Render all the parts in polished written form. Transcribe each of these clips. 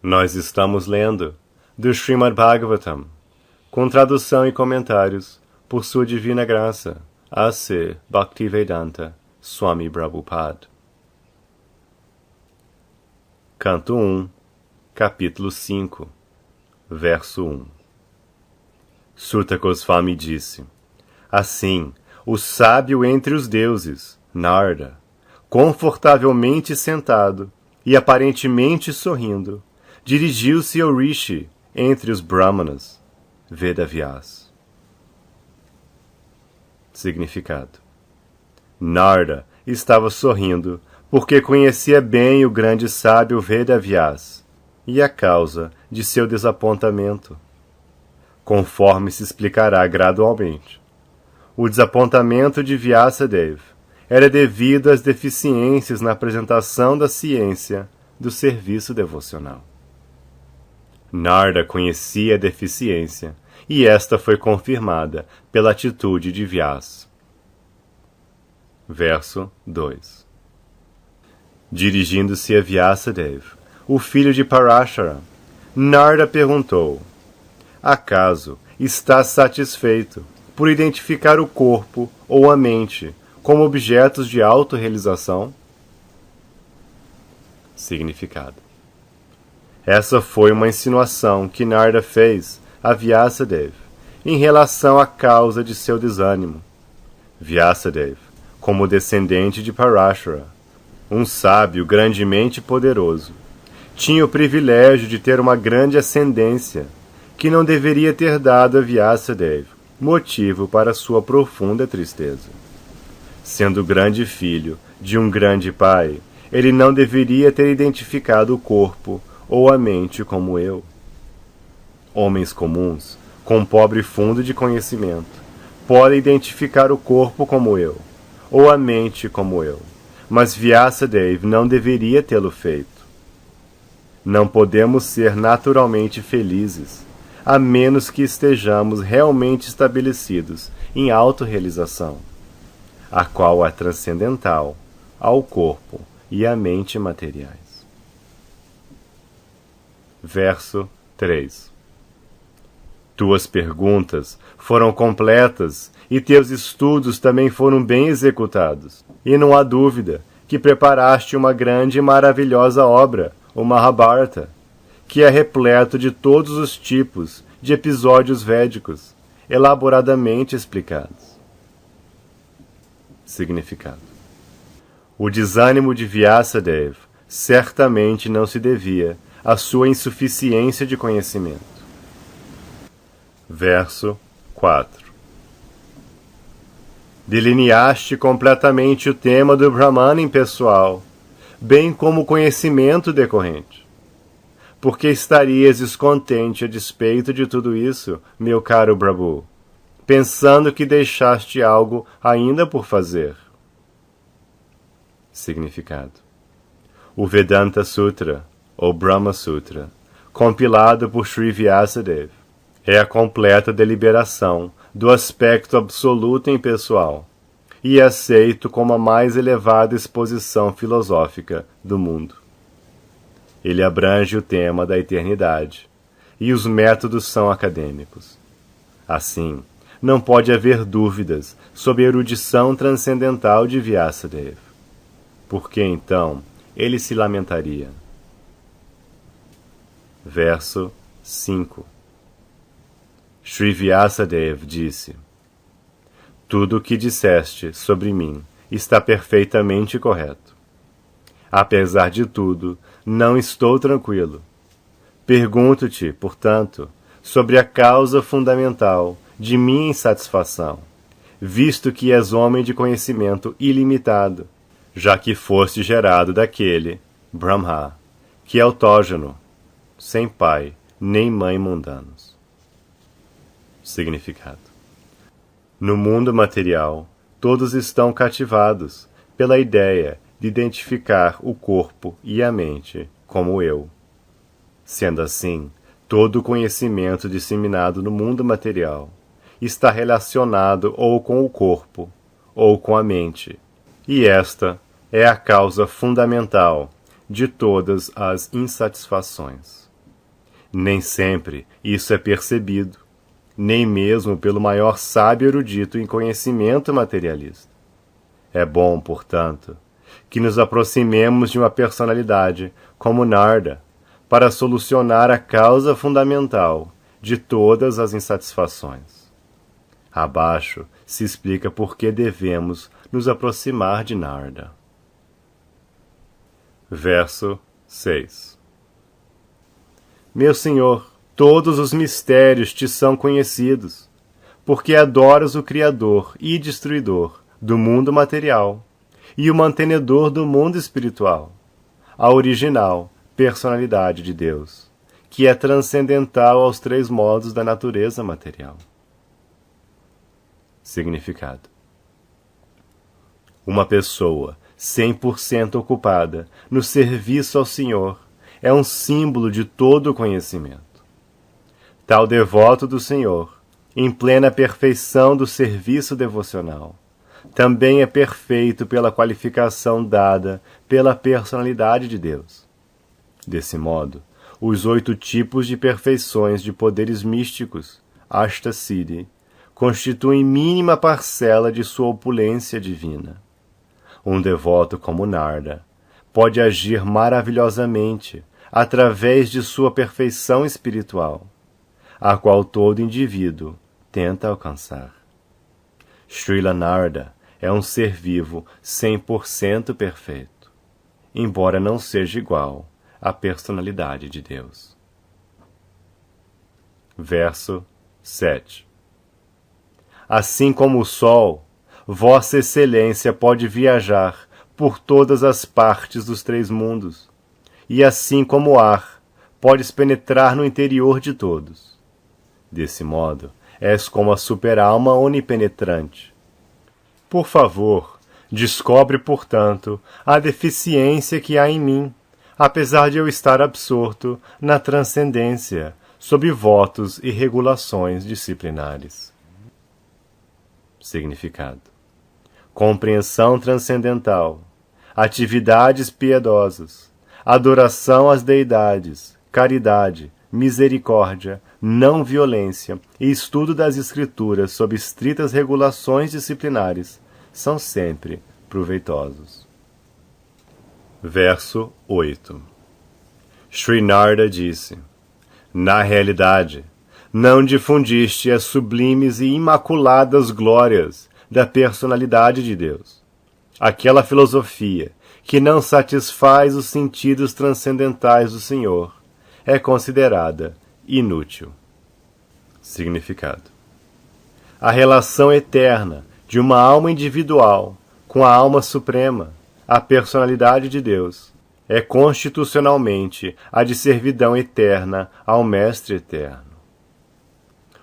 Nós estamos lendo do Srimad Bhagavatam, com tradução e comentários por Sua Divina Graça, A.C. Bhaktivedanta Swami Prabhupada. Canto 1, capítulo 5, verso 1. Suta Goswami disse: assim, o sábio entre os deuses, Narada, confortavelmente sentado e aparentemente sorrindo, dirigiu-se ao Rishi entre os Brahmanas, Vedavyas. Significado: Narada estava sorrindo porque conhecia bem o grande sábio Vedavyas e a causa de seu desapontamento, conforme se explicará gradualmente. O desapontamento de Vyasadeva era devido às deficiências na apresentação da ciência do serviço devocional. Narada conhecia a deficiência, e esta foi confirmada pela atitude de Vyasa. Verso 2. Dirigindo-se a Vyasadeva, o filho de Parashara, Narada perguntou: acaso estás satisfeito por identificar o corpo ou a mente como objetos de autorrealização? Significado: essa foi uma insinuação que Narada fez a Vyasadeva em relação à causa de seu desânimo. Vyasadeva, como descendente de Parashara, um sábio grandemente poderoso, tinha o privilégio de ter uma grande ascendência que não deveria ter dado a Vyasadeva motivo para sua profunda tristeza. Sendo grande filho de um grande pai, ele não deveria ter identificado o corpo ou a mente como eu. Homens comuns, com pobre fundo de conhecimento, podem identificar o corpo como eu, ou a mente como eu, mas Vyasadeva não deveria tê-lo feito. Não podemos ser naturalmente felizes, a menos que estejamos realmente estabelecidos em autorrealização, a qual é transcendental ao corpo e à mente materiais. Verso 3. Tuas perguntas foram completas e teus estudos também foram bem executados, e não há dúvida que preparaste uma grande e maravilhosa obra, o Mahabharata, que é repleto de todos os tipos de episódios védicos, elaboradamente explicados. Significado: o desânimo de Vyasadeva certamente não se devia à sua insuficiência de conhecimento. Verso 4. Delineaste completamente o tema do Brahmana impessoal, bem como o conhecimento decorrente. Por que estarias descontente a despeito de tudo isso, meu caro Prabhu, pensando que deixaste algo ainda por fazer? Significado: o Vedanta Sutra, ou Brahma Sutra, compilado por Sri Vyasadeva, é a completa deliberação do aspecto absoluto e impessoal, e é aceito como a mais elevada exposição filosófica do mundo. Ele abrange o tema da eternidade, e os métodos são acadêmicos. Assim, não pode haver dúvidas sobre a erudição transcendental de Vyasadeva. Por que, então, ele se lamentaria? Verso 5. Sri Vyasadeva disse: tudo o que disseste sobre mim está perfeitamente correto. Apesar de tudo, não estou tranquilo. Pergunto-te, portanto, sobre a causa fundamental de minha insatisfação, visto que és homem de conhecimento ilimitado, já que foste gerado daquele, Brahma, que é autógeno, sem pai nem mãe mundanos. Significado: no mundo material, todos estão cativados pela ideia de identificar o corpo e a mente como eu. Sendo assim, todo o conhecimento disseminado no mundo material está relacionado ou com o corpo ou com a mente, e esta é a causa fundamental de todas as insatisfações. Nem sempre isso é percebido, nem mesmo pelo maior sábio erudito em conhecimento materialista. É bom, portanto, que nos aproximemos de uma personalidade como Narda para solucionar a causa fundamental de todas as insatisfações. Abaixo se explica por que devemos nos aproximar de Narda. Verso 6. Meu Senhor, todos os mistérios te são conhecidos, porque adoras o Criador e Destruidor do mundo material e o mantenedor do mundo espiritual, a original personalidade de Deus, que é transcendental aos três modos da natureza material. Significado: uma pessoa 100% ocupada no serviço ao Senhor é um símbolo de todo o conhecimento. Tal devoto do Senhor, em plena perfeição do serviço devocional, também é perfeito pela qualificação dada pela personalidade de Deus. Desse modo, os 8 tipos de perfeições de poderes místicos, Ashtasiddhi, constituem mínima parcela de sua opulência divina. Um devoto como Narda pode agir maravilhosamente através de sua perfeição espiritual, a qual todo indivíduo tenta alcançar. Srila Narda é um ser vivo 100% perfeito, embora não seja igual à personalidade de Deus. Verso 7. Assim como o Sol, Vossa Excelência pode viajar por todas as partes dos 3 mundos, e assim como o ar, podes penetrar no interior de todos. Desse modo, és como a super-alma onipenetrante. Por favor, descobre, portanto, a deficiência que há em mim, apesar de eu estar absorto na transcendência, sob votos e regulações disciplinares. Significado: compreensão transcendental, atividades piedosas, adoração às deidades, caridade, misericórdia, não violência e estudo das escrituras sob estritas regulações disciplinares são sempre proveitosos. Verso 8. Sri Narda disse: na realidade, não difundiste as sublimes e imaculadas glórias da personalidade de Deus. Aquela filosofia que não satisfaz os sentidos transcendentais do Senhor é considerada inútil. Significado: a relação eterna de uma alma individual com a alma suprema, a personalidade de Deus, é constitucionalmente a de servidão eterna ao Mestre Eterno.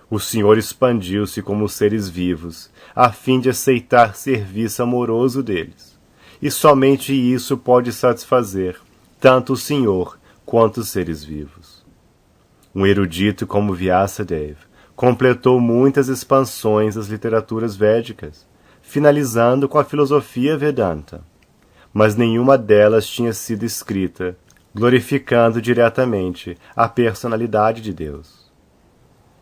O Senhor expandiu-se como seres vivos, a fim de aceitar serviço amoroso deles, e somente isso pode satisfazer tanto o Senhor quanto os seres vivos. Um erudito como Vyasadeva completou muitas expansões das literaturas védicas, finalizando com a filosofia Vedanta, mas nenhuma delas tinha sido escrita glorificando diretamente a personalidade de Deus.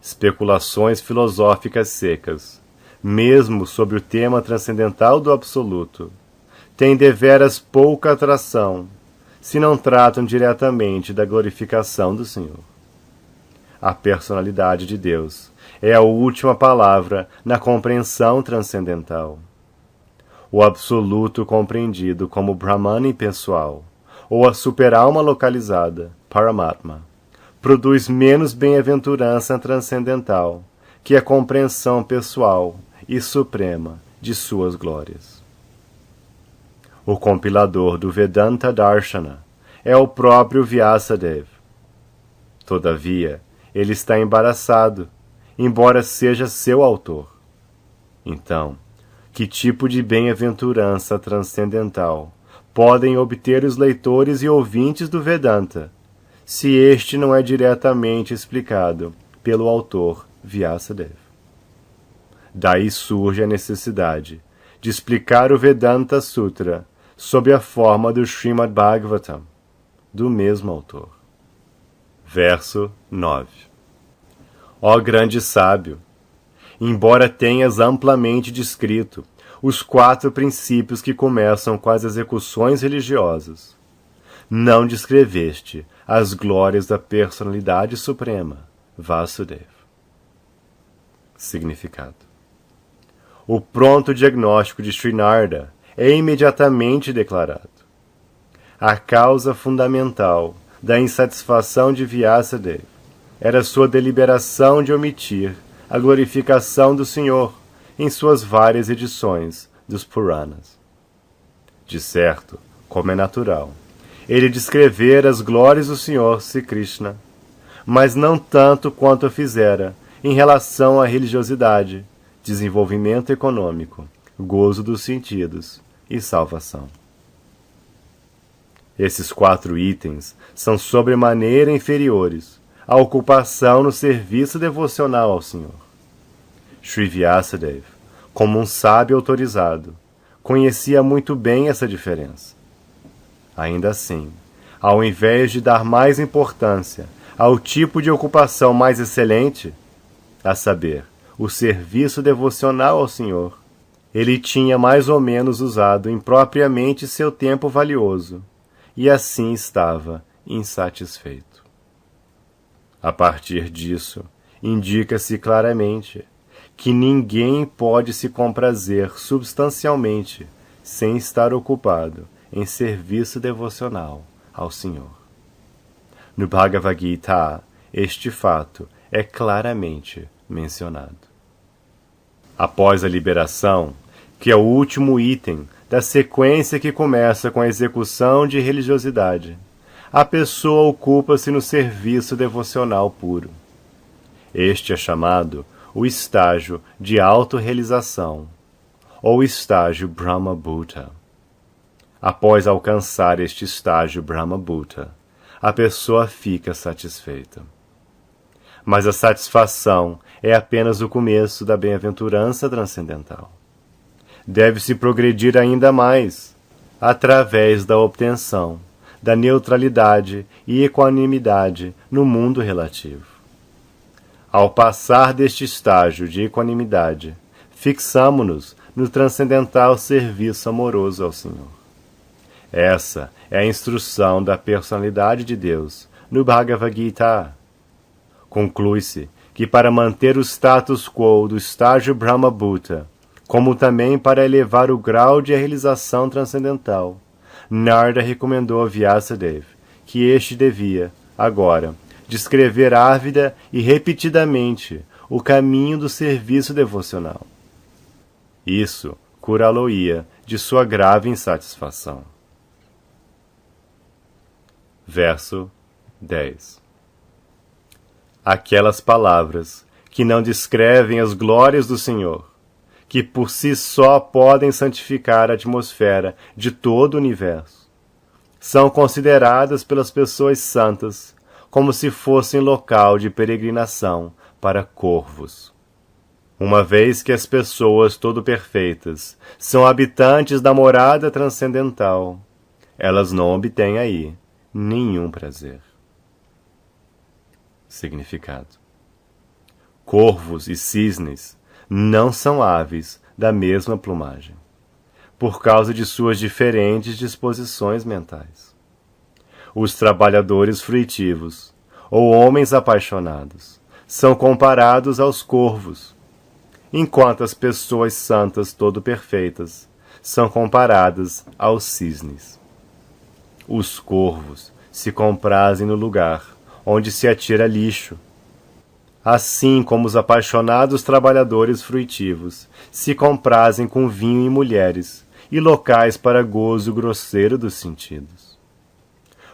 Especulações filosóficas secas, mesmo sobre o tema transcendental do Absoluto, têm deveras pouca atração, se não tratam diretamente da glorificação do Senhor. A personalidade de Deus é a última palavra na compreensão transcendental. O Absoluto compreendido como Brahman impessoal, ou a super-alma localizada, Paramatma, produz menos bem-aventurança transcendental que a compreensão pessoal e suprema de suas glórias. O compilador do Vedanta Darshana é o próprio Vyasadeva. Todavia, ele está embaraçado, embora seja seu autor. Então, que tipo de bem-aventurança transcendental podem obter os leitores e ouvintes do Vedanta, se este não é diretamente explicado pelo autor Vyasadeva? Daí surge a necessidade de explicar o Vedanta Sutra sob a forma do Srimad Bhagavatam, do mesmo autor. Verso 9. Ó grande sábio, embora tenhas amplamente descrito os 4 princípios que começam com as execuções religiosas, não descreveste as glórias da personalidade suprema, Vasudeva. Significado. O pronto diagnóstico de Srinarda é imediatamente declarado. A causa fundamental da insatisfação de Vyasadeva era sua deliberação de omitir a glorificação do Senhor em suas várias edições dos Puranas. De certo, como é natural, ele descrevera as glórias do Senhor Sri Krishna, mas não tanto quanto o fizera em relação à religiosidade, desenvolvimento econômico, gozo dos sentidos e salvação. Esses 4 itens são sobremaneira inferiores à ocupação no serviço devocional ao Senhor. Sri Vyasadeva, como um sábio autorizado, conhecia muito bem essa diferença. Ainda assim, ao invés de dar mais importância ao tipo de ocupação mais excelente, a saber, o serviço devocional ao Senhor, ele tinha mais ou menos usado impropriamente seu tempo valioso, e assim estava insatisfeito. A partir disso, indica-se claramente que ninguém pode se comprazer substancialmente sem estar ocupado em serviço devocional ao Senhor. No Bhagavad Gita, este fato é claramente mencionado. Após a liberação, que é o último item da sequência que começa com a execução de religiosidade, a pessoa ocupa-se no serviço devocional puro. Este é chamado o estágio de autorrealização, ou estágio Brahma-Bhuta. Após alcançar este estágio Brahma-Bhuta, a pessoa fica satisfeita. Mas a satisfação é apenas o começo da bem-aventurança transcendental. Deve-se progredir ainda mais, através da obtenção da neutralidade e equanimidade no mundo relativo. Ao passar deste estágio de equanimidade, fixamo-nos no transcendental serviço amoroso ao Senhor. Essa é a instrução da personalidade de Deus no Bhagavad Gita. Conclui-se que para manter o status quo do estágio Brahma-Bhuta, como também para elevar o grau de realização transcendental, Narada recomendou a Vyasadeva que este devia, agora, descrever ávida e repetidamente o caminho do serviço devocional. Isso curá-lo-ia de sua grave insatisfação. Verso 10. Aquelas palavras que não descrevem as glórias do Senhor, que por si só podem santificar a atmosfera de todo o universo, são consideradas pelas pessoas santas como se fossem local de peregrinação para corvos. Uma vez que as pessoas todo-perfeitas são habitantes da morada transcendental, elas não obtêm aí nenhum prazer. Significado. Corvos e cisnes não são aves da mesma plumagem, por causa de suas diferentes disposições mentais. Os trabalhadores fruitivos, ou homens apaixonados, são comparados aos corvos, enquanto as pessoas santas todo-perfeitas são comparadas aos cisnes. Os corvos se comprazem no lugar onde se atira lixo, assim como os apaixonados trabalhadores fruitivos se comprazem com vinho e mulheres, e locais para gozo grosseiro dos sentidos.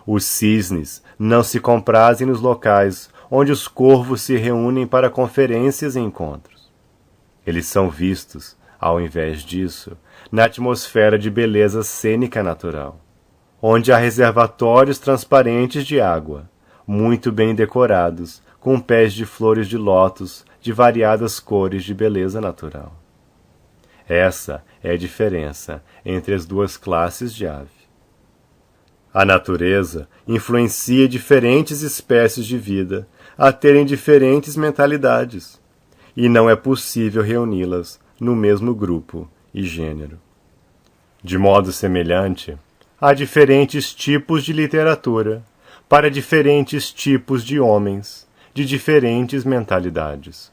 Os cisnes não se comprazem nos locais onde os corvos se reúnem para conferências e encontros. Eles são vistos, ao invés disso, na atmosfera de beleza cênica natural, onde há reservatórios transparentes de água, muito bem decorados, com pés de flores de lótus de variadas cores de beleza natural. Essa é a diferença entre as duas classes de ave. A natureza influencia diferentes espécies de vida a terem diferentes mentalidades, e não é possível reuni-las no mesmo grupo e gênero. De modo semelhante, há diferentes tipos de literatura para diferentes tipos de homens, de diferentes mentalidades.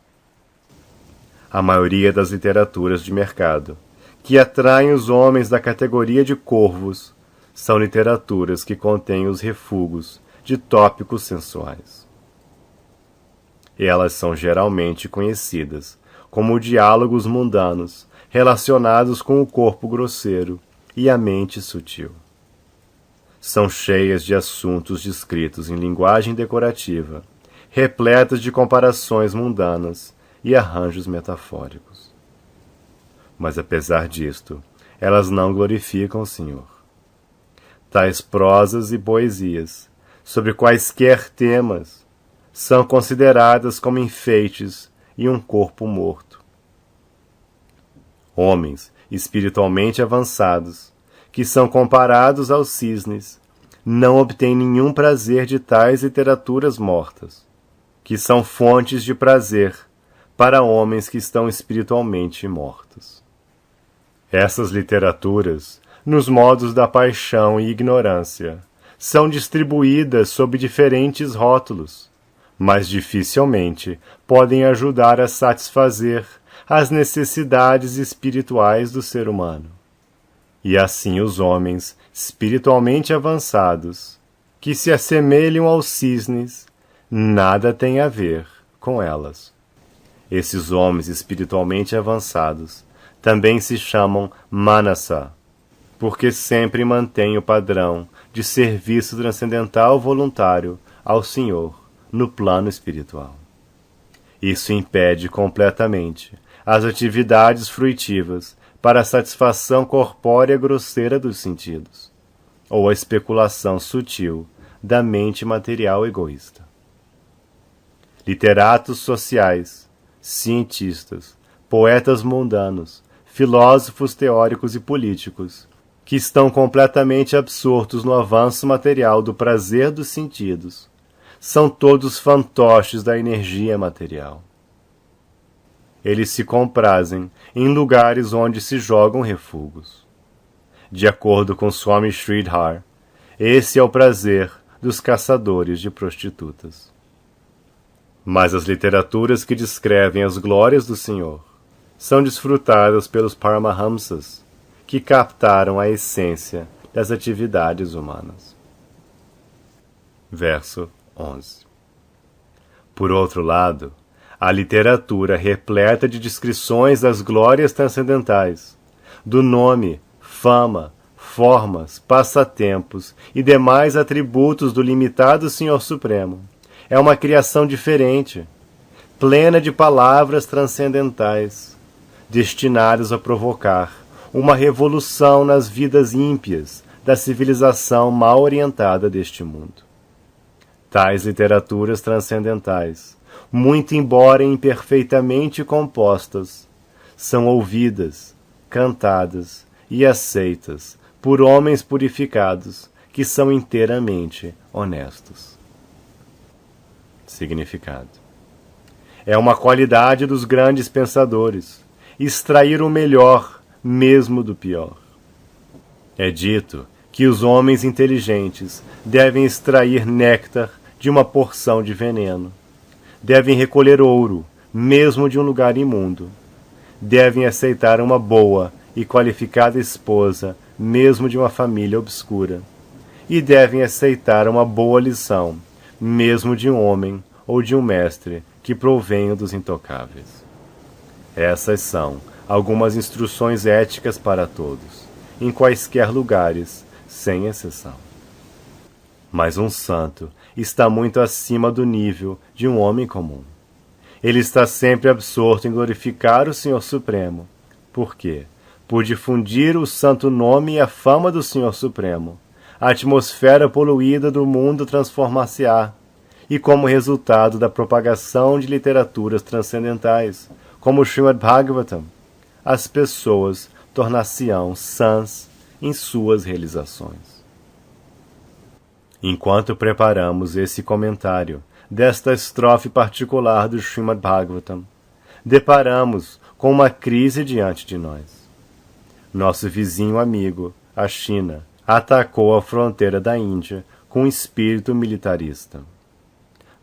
A maioria das literaturas de mercado, que atraem os homens da categoria de corvos, são literaturas que contêm os refugos de tópicos sensuais. Elas são geralmente conhecidas como diálogos mundanos relacionados com o corpo grosseiro e a mente sutil. São cheias de assuntos descritos em linguagem decorativa, repletas de comparações mundanas e arranjos metafóricos. Mas apesar disto, elas não glorificam o Senhor. Tais prosas e poesias, sobre quaisquer temas, são consideradas como enfeites e um corpo morto. Homens espiritualmente avançados, que são comparados aos cisnes, não obtêm nenhum prazer de tais literaturas mortas, que são fontes de prazer para homens que estão espiritualmente mortos. Essas literaturas, nos modos da paixão e ignorância, são distribuídas sob diferentes rótulos, mas dificilmente podem ajudar a satisfazer as necessidades espirituais do ser humano. E assim os homens espiritualmente avançados, que se assemelham aos cisnes, nada têm a ver com elas. Esses homens espiritualmente avançados também se chamam Manasa, porque sempre mantêm o padrão de serviço transcendental voluntário ao Senhor no plano espiritual. Isso impede completamente as atividades fruitivas para a satisfação corpórea grosseira dos sentidos, ou a especulação sutil da mente material egoísta. Literatos sociais, cientistas, poetas mundanos, filósofos teóricos e políticos, que estão completamente absortos no avanço material do prazer dos sentidos, são todos fantoches da energia material. Eles se comprazem em lugares onde se jogam refugos. De acordo com Swami Sridhar, esse é o prazer dos caçadores de prostitutas. Mas as literaturas que descrevem as glórias do Senhor são desfrutadas pelos Paramahamsas, que captaram a essência das atividades humanas. Verso 11. Por outro lado, a literatura repleta de descrições das glórias transcendentais, do nome, fama, formas, passatempos e demais atributos do limitado Senhor Supremo, é uma criação diferente, plena de palavras transcendentais, destinadas a provocar uma revolução nas vidas ímpias da civilização mal orientada deste mundo. Tais literaturas transcendentais, muito embora imperfeitamente compostas, são ouvidas, cantadas e aceitas por homens purificados que são inteiramente honestos. Significado: é uma qualidade dos grandes pensadores extrair o melhor mesmo do pior. É dito que os homens inteligentes devem extrair néctar de uma porção de veneno, devem recolher ouro, mesmo de um lugar imundo, devem aceitar uma boa e qualificada esposa, mesmo de uma família obscura, e devem aceitar uma boa lição, mesmo de um homem ou de um mestre que provenha dos intocáveis. Essas são algumas instruções éticas para todos, em quaisquer lugares, sem exceção. Mas um santo está muito acima do nível de um homem comum. Ele está sempre absorto em glorificar o Senhor Supremo, porque, por difundir o santo nome e a fama do Senhor Supremo, a atmosfera poluída do mundo transformar-se-á, e como resultado da propagação de literaturas transcendentais, como o Srimad Bhagavatam, as pessoas tornar-se-ão sãs em suas realizações. Enquanto preparamos esse comentário desta estrofe particular do Srimad Bhagavatam, deparamos com uma crise diante de nós. Nosso vizinho amigo, a China, atacou a fronteira da Índia com espírito militarista.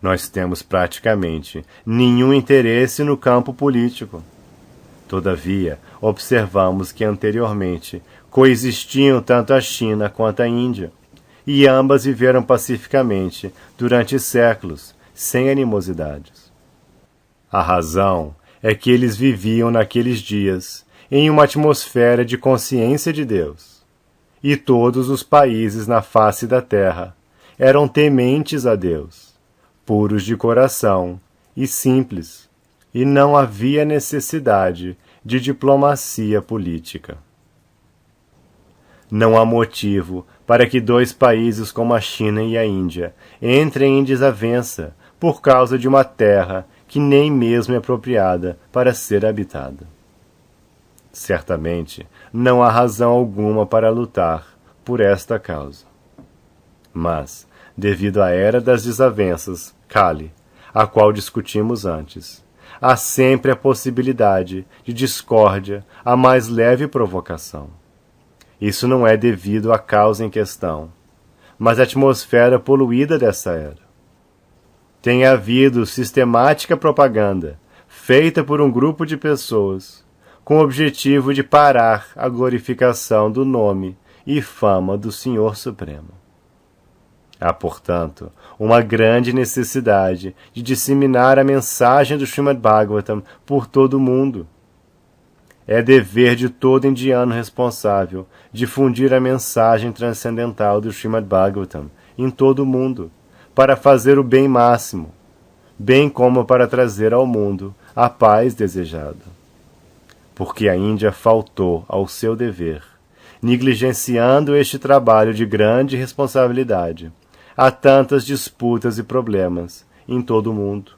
Nós temos praticamente nenhum interesse no campo político. Todavia, observamos que anteriormente coexistiam tanto a China quanto a Índia, e ambas viveram pacificamente durante séculos, sem animosidades. A razão é que eles viviam naqueles dias em uma atmosfera de consciência de Deus, e todos os países na face da terra eram tementes a Deus, puros de coração e simples, e não havia necessidade de diplomacia política. Não há motivo para que dois países como a China e a Índia entrem em desavença por causa de uma terra que nem mesmo é apropriada para ser habitada. Certamente, não há razão alguma para lutar por esta causa. Mas, devido à era das desavenças, Kali, a qual discutimos antes, há sempre a possibilidade de discórdia a mais leve provocação. Isso não é devido à causa em questão, mas à atmosfera poluída dessa era. Tem havido sistemática propaganda, feita por um grupo de pessoas, com o objetivo de parar a glorificação do nome e fama do Senhor Supremo. Há, portanto, uma grande necessidade de disseminar a mensagem do Srimad Bhagavatam por todo o mundo. É dever de todo indiano responsável difundir a mensagem transcendental do Srimad Bhagavatam em todo o mundo, para fazer o bem máximo, bem como para trazer ao mundo a paz desejada. Porque a Índia faltou ao seu dever, negligenciando este trabalho de grande responsabilidade. Há tantas disputas e problemas em todo o mundo.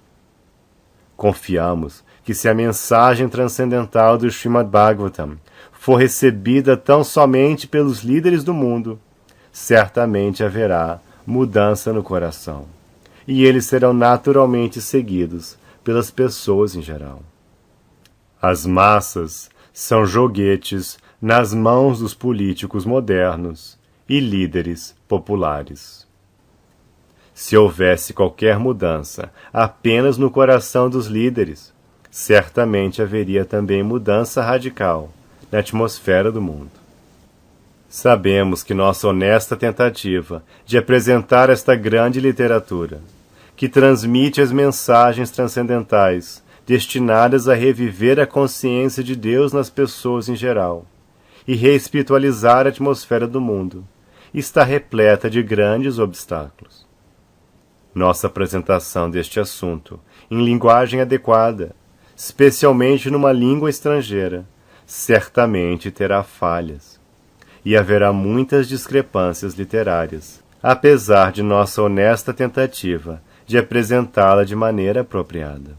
Confiamos que se a mensagem transcendental do Srimad Bhagavatam for recebida tão somente pelos líderes do mundo, certamente haverá mudança no coração, e eles serão naturalmente seguidos pelas pessoas em geral. As massas são joguetes nas mãos dos políticos modernos e líderes populares. Se houvesse qualquer mudança apenas no coração dos líderes, certamente haveria também mudança radical na atmosfera do mundo. Sabemos que nossa honesta tentativa de apresentar esta grande literatura, que transmite as mensagens transcendentais destinadas a reviver a consciência de Deus nas pessoas em geral e reespiritualizar a atmosfera do mundo, está repleta de grandes obstáculos. Nossa apresentação deste assunto, em linguagem adequada, especialmente numa língua estrangeira, certamente terá falhas, e haverá muitas discrepâncias literárias, apesar de nossa honesta tentativa de apresentá-la de maneira apropriada.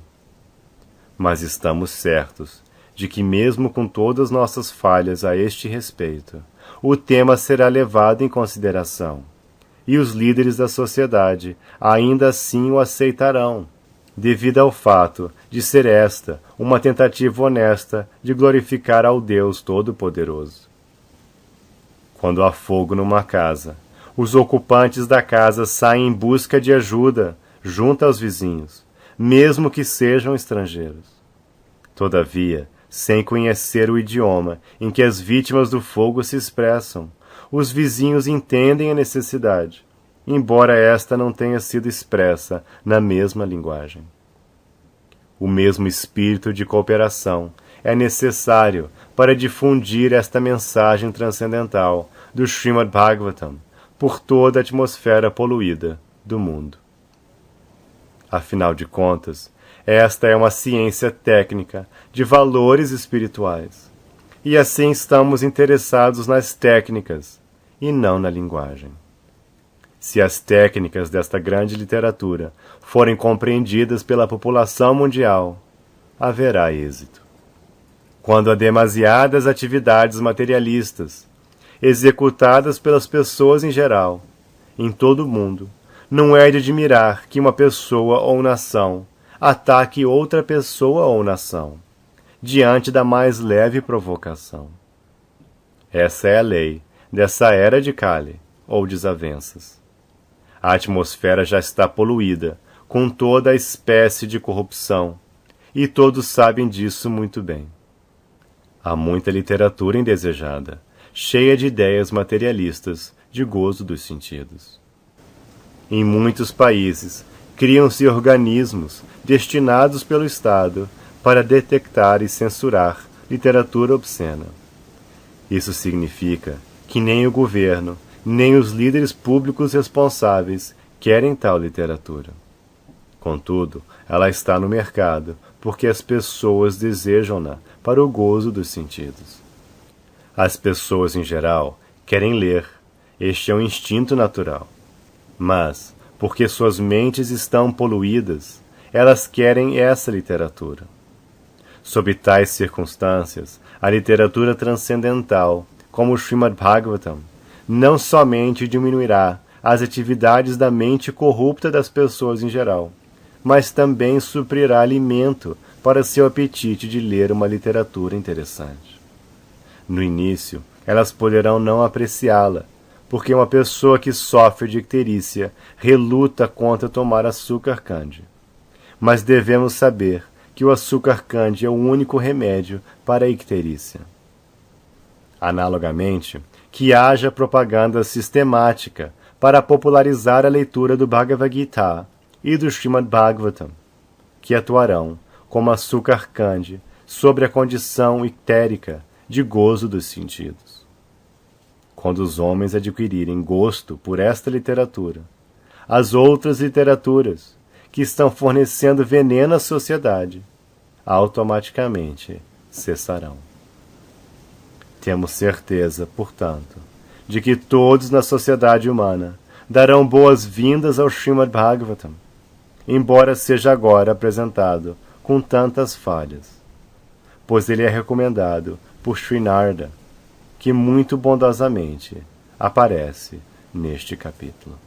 Mas estamos certos de que, mesmo com todas nossas falhas a este respeito, o tema será levado em consideração, e os líderes da sociedade ainda assim o aceitarão, devido ao fato de ser esta uma tentativa honesta de glorificar ao Deus Todo-Poderoso. Quando há fogo numa casa, os ocupantes da casa saem em busca de ajuda junto aos vizinhos, mesmo que sejam estrangeiros. Todavia, sem conhecer o idioma em que as vítimas do fogo se expressam, os vizinhos entendem a necessidade, embora esta não tenha sido expressa na mesma linguagem. O mesmo espírito de cooperação é necessário para difundir esta mensagem transcendental do Srimad Bhagavatam por toda a atmosfera poluída do mundo. Afinal de contas, esta é uma ciência técnica de valores espirituais, e assim estamos interessados nas técnicas e não na linguagem. Se as técnicas desta grande literatura forem compreendidas pela população mundial, haverá êxito. Quando há demasiadas atividades materialistas, executadas pelas pessoas em geral, em todo o mundo, não é de admirar que uma pessoa ou nação ataque outra pessoa ou nação, diante da mais leve provocação. Essa é a lei dessa era de Kali, ou desavenças. A atmosfera já está poluída com toda a espécie de corrupção, e todos sabem disso muito bem. Há muita literatura indesejada, cheia de ideias materialistas de gozo dos sentidos. Em muitos países, criam-se organismos destinados pelo Estado para detectar e censurar literatura obscena. Isso significa que nem o governo, nem os líderes públicos responsáveis querem tal literatura. Contudo, ela está no mercado porque as pessoas desejam-na para o gozo dos sentidos. As pessoas, em geral, querem ler. Este é um instinto natural. Mas, porque suas mentes estão poluídas, elas querem essa literatura. Sob tais circunstâncias, a literatura transcendental, como o Srimad Bhagavatam, não somente diminuirá as atividades da mente corrupta das pessoas em geral, mas também suprirá alimento para seu apetite de ler uma literatura interessante. No início, elas poderão não apreciá-la, porque uma pessoa que sofre de icterícia reluta contra tomar açúcar candy. Mas devemos saber que o açúcar candy é o único remédio para a icterícia. Analogamente, que haja propaganda sistemática para popularizar a leitura do Bhagavad Gita e do Srimad Bhagavatam, que atuarão como açúcar candy sobre a condição ictérica de gozo dos sentidos. Quando os homens adquirirem gosto por esta literatura, as outras literaturas que estão fornecendo veneno à sociedade automaticamente cessarão. Temos certeza, portanto, de que todos na sociedade humana darão boas-vindas ao Srimad Bhagavatam, embora seja agora apresentado com tantas falhas, pois ele é recomendado por Sri Narada, que muito bondosamente aparece neste capítulo.